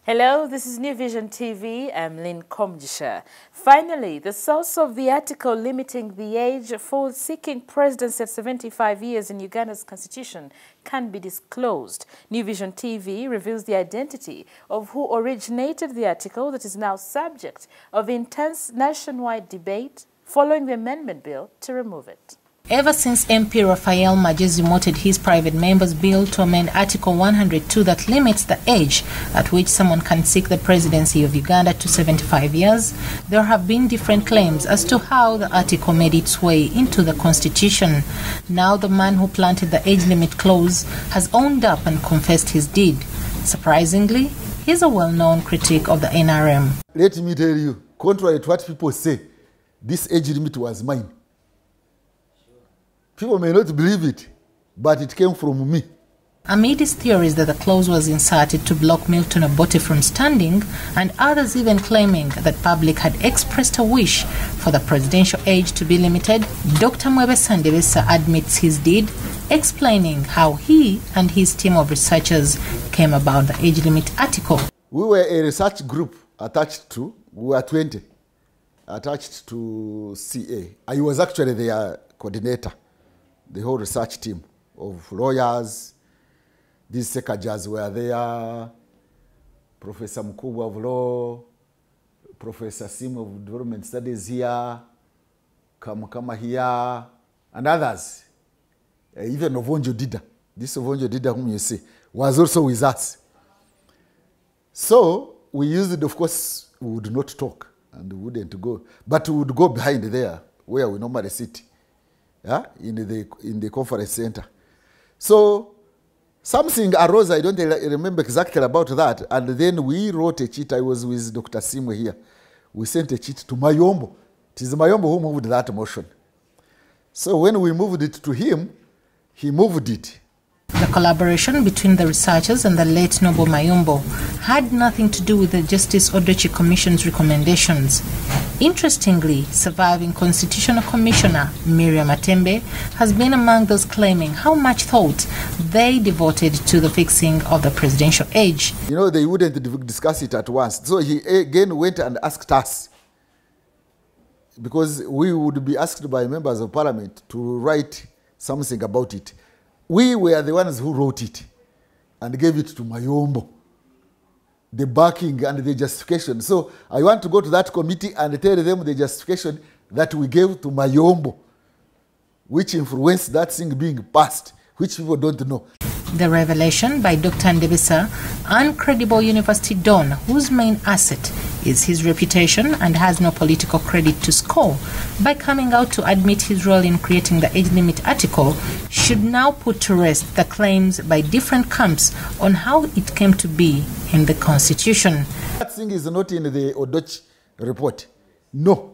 Hello, this is New Vision TV. I'm Lynn Komjisha. Finally, the source of the article limiting the age for seeking presidency at 75 years in Uganda's constitution can be disclosed. New Vision TV reveals the identity of who originated the article that is now subject of intense nationwide debate following the amendment bill to remove it. Ever since MP Raphael Magezi mooted his private member's bill to amend Article 102 that limits the age at which someone can seek the presidency of Uganda to 75 years, there have been different claims as to how the article made its way into the constitution. Now the man who planted the age limit clause has owned up and confessed his deed. Surprisingly, he's a well-known critic of the NRM. Let me tell you, contrary to what people say, this age limit was mine. People may not believe it, but it came from me. Amid his theories that the clause was inserted to block Milton Obote from standing, and others even claiming that public had expressed a wish for the presidential age to be limited, Dr. Entebbe admits his deed, explaining how he and his team of researchers came about the age limit article. We were a research group we were 20, attached to CA. I was actually their coordinator. The whole research team of lawyers, these sekajas were there, Professor Mkubwa of law, Professor Sim of development studies here, Kamukama here, and others. Even Ovonjo Dida, this Ovonjo Dida whom you see, was also with us. So we used it, of course, we would not talk and we wouldn't go, but we would go behind there where we normally sit. In the conference center. So something arose, I don't remember exactly about that, and then we wrote a cheat. I was with Dr. Simwe here. We sent a cheat to Mayombo. It is Mayombo who moved that motion. So when we moved it to him, he moved it. The collaboration between the researchers and the late Noble Mayombo had nothing to do with the Justice Odochi Commission's recommendations. Interestingly, surviving Constitutional Commissioner Miriam Entebbe has been among those claiming how much thought they devoted to the fixing of the presidential age. You know, they wouldn't discuss it at once. So he again went and asked us, because we would be asked by members of parliament to write something about it. We were the ones who wrote it and gave it to Mayombo, the backing and the justification. So I want to go to that committee and tell them the justification that we gave to Mayombo, which influenced that thing being passed, which people don't know. The revelation by Dr. Entebbe, an credible university don whose main asset is his reputation and has no political credit to score, by coming out to admit his role in creating the age limit article, should now put to rest the claims by different camps on how it came to be in the Constitution. That thing is not in the Odochi report. No.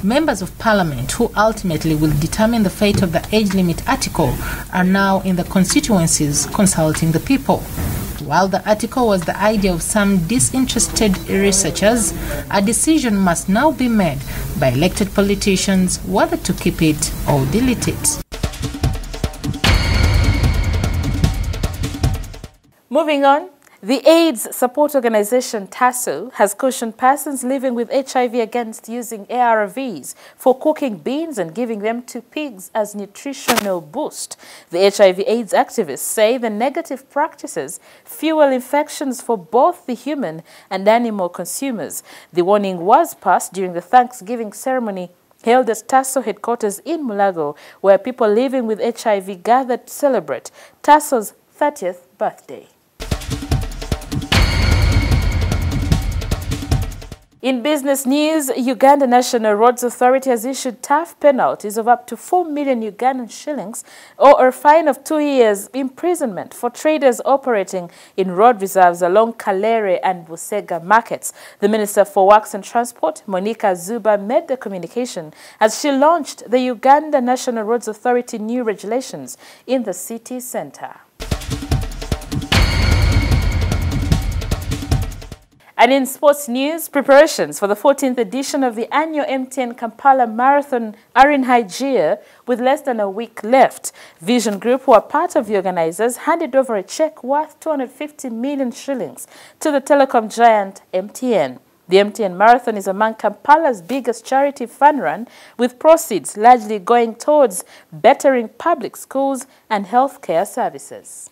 Members of Parliament who ultimately will determine the fate of the age limit article are now in the constituencies consulting the people. While the article was the idea of some disinterested researchers, a decision must now be made by elected politicians whether to keep it or delete it. Moving on, the AIDS support organization TASO has cautioned persons living with HIV against using ARVs for cooking beans and giving them to pigs as nutritional boost. The HIV/AIDS activists say the negative practices fuel infections for both the human and animal consumers. The warning was passed during the Thanksgiving ceremony held at TASO headquarters in Mulago, where people living with HIV gathered to celebrate TASO's 30th birthday. In business news, Uganda National Roads Authority has issued tough penalties of up to 4 million Ugandan shillings or a fine of 2 years imprisonment for traders operating in road reserves along Kalere and Busega markets. The Minister for Works and Transport, Monica Zuba, made the communication as she launched the Uganda National Roads Authority new regulations in the city centre. And in sports news, preparations for the 14th edition of the annual MTN Kampala Marathon are in high gear with less than a week left. Vision Group, who are part of the organizers, handed over a check worth 250 million shillings to the telecom giant MTN. The MTN Marathon is among Kampala's biggest charity fun run, with proceeds largely going towards bettering public schools and healthcare services.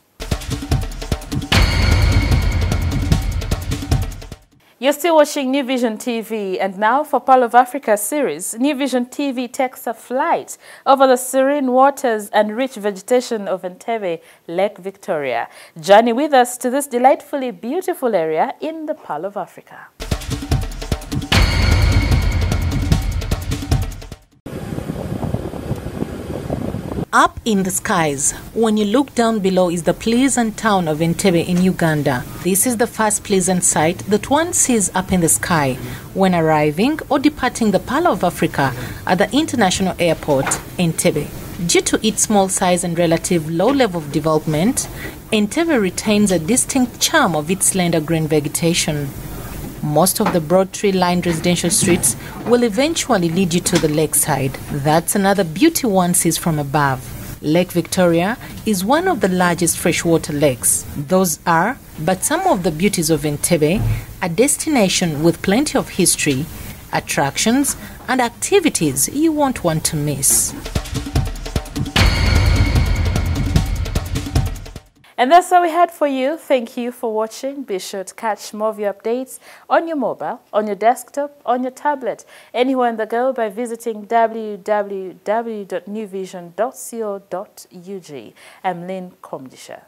You're still watching New Vision TV, and now for Pearl of Africa series, New Vision TV takes a flight over the serene waters and rich vegetation of Entebbe, Lake Victoria. Journey with us to this delightfully beautiful area in the Pearl of Africa. Up in the skies, when you look down below, is the pleasant town of Entebbe in Uganda. This is the first pleasant sight that one sees up in the sky when arriving or departing the Pearl of Africa at the international airport, Entebbe. Due to its small size and relative low level of development, Entebbe retains a distinct charm of its slender green vegetation. Most of the broad tree-lined residential streets will eventually lead you to the lakeside. That's another beauty one sees from above. Lake Victoria is one of the largest freshwater lakes. Those are but some of the beauties of Entebbe, a destination with plenty of history, attractions, and activities you won't want to miss. And that's all we had for you. Thank you for watching. Be sure to catch more of your updates on your mobile, on your desktop, on your tablet, anywhere in the go by visiting www.newvision.co.ug. I'm Lynn Komdisha.